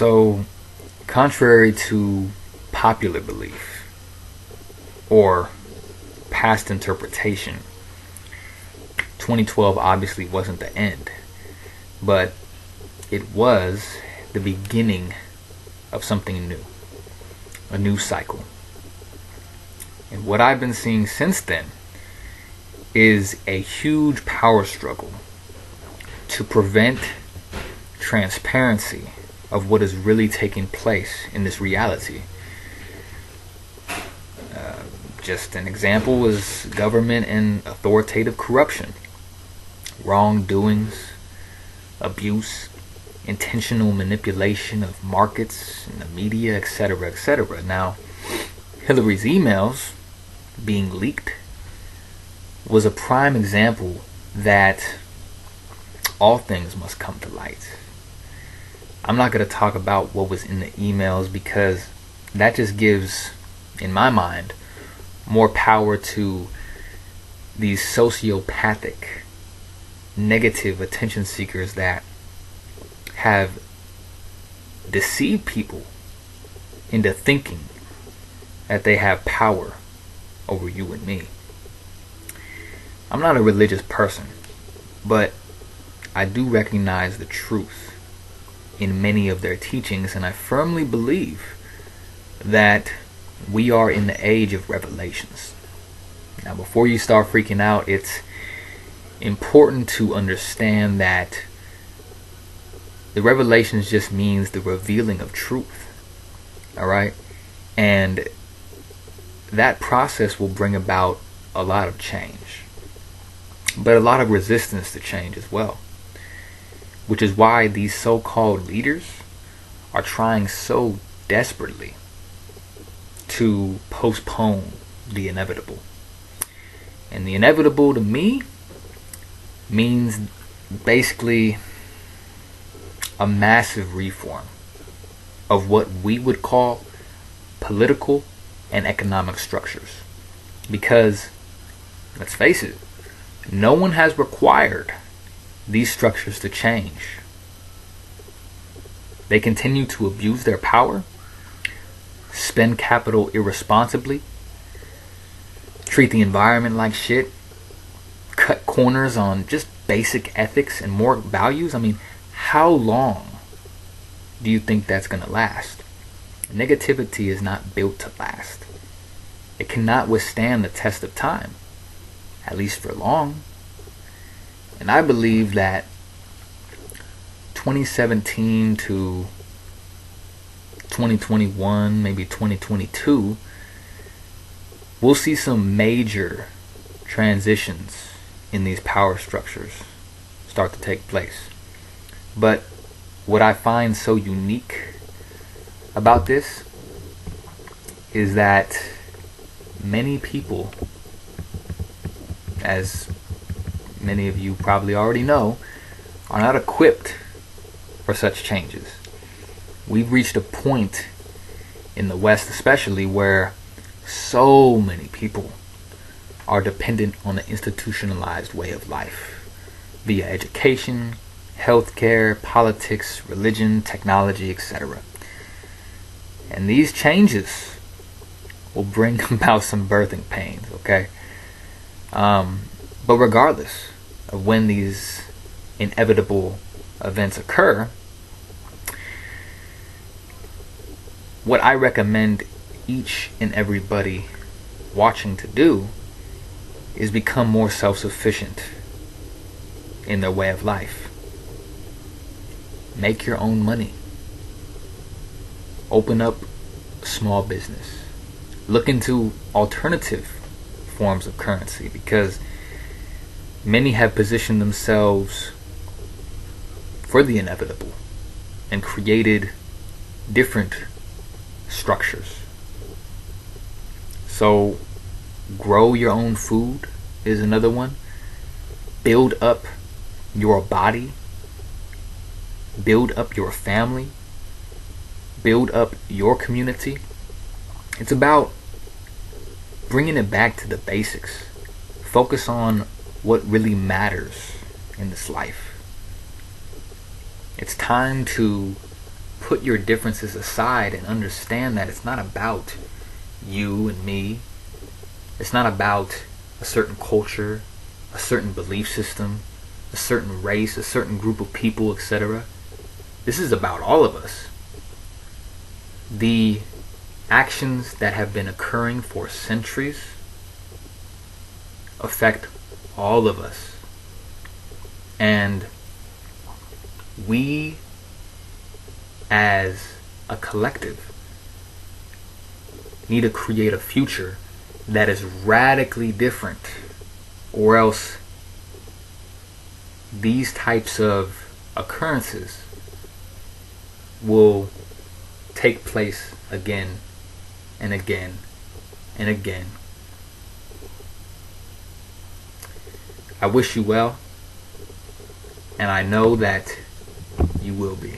So, contrary to popular belief or past interpretation, 2012 obviously wasn't the end, but it was the beginning of something new, a new cycle. And what I've been seeing since then is a huge power struggle to prevent transparency of what is really taking place in this reality. Just an example is government and authoritative corruption, wrongdoings, abuse, intentional manipulation of markets and the media, etc., etc. Now, Hillary's emails being leaked was a prime example that all things must come to light. I'm not going to talk about what was in the emails because that just gives, in my mind, more power to these sociopathic, negative attention seekers that have deceived people into thinking that they have power over you and me. I'm not a religious person, but I do recognize the truth in many of their teachings, and I firmly believe that we are in the age of revelations. Now, before you start freaking out, it's important to understand that the revelations just means the revealing of truth. Alright? And that process will bring about a lot of change, but a lot of resistance to change as well. Which is why these so-called leaders are trying so desperately to postpone the inevitable. And the inevitable to me means basically a massive reform of what we would call political and economic structures. Because, let's face it, no one has required these structures to change. They continue to abuse their power, spend capital irresponsibly, treat the environment like shit, cut corners on just basic ethics and moral values. I mean, how long do you think that's going to last? Negativity is not built to last. It cannot withstand the test of time, at least for long. And I believe that 2017 to 2021, maybe 2022, we'll see some major transitions in these power structures start to take place. But what I find so unique about this is that many people, as many of you probably already know, are not equipped for such changes. We've reached a point in the West especially where so many people are dependent on the institutionalized way of life via education, healthcare, politics, religion, technology, etc. And these changes will bring about some birthing pains, okay? But regardless of when these inevitable events occur, what I recommend each and everybody watching to do is become more self-sufficient in their way of life. Make your own money. Open up a small business. Look into alternative forms of currency, because many have positioned themselves for the inevitable and created different structures. So, grow your own food is another one. Build up your body. Build up your family. Build up your community. It's about bringing it back to the basics. Focus on what really matters in this life. It's time to put your differences aside and understand that it's not about you and me. It's not about a certain culture, a certain belief system, a certain race, a certain group of people, etc. This is about all of us. The actions that have been occurring for centuries affect all of us. And we, as a collective, need to create a future that is radically different, or else these types of occurrences will take place again and again and again. I wish you well, and I know that you will be.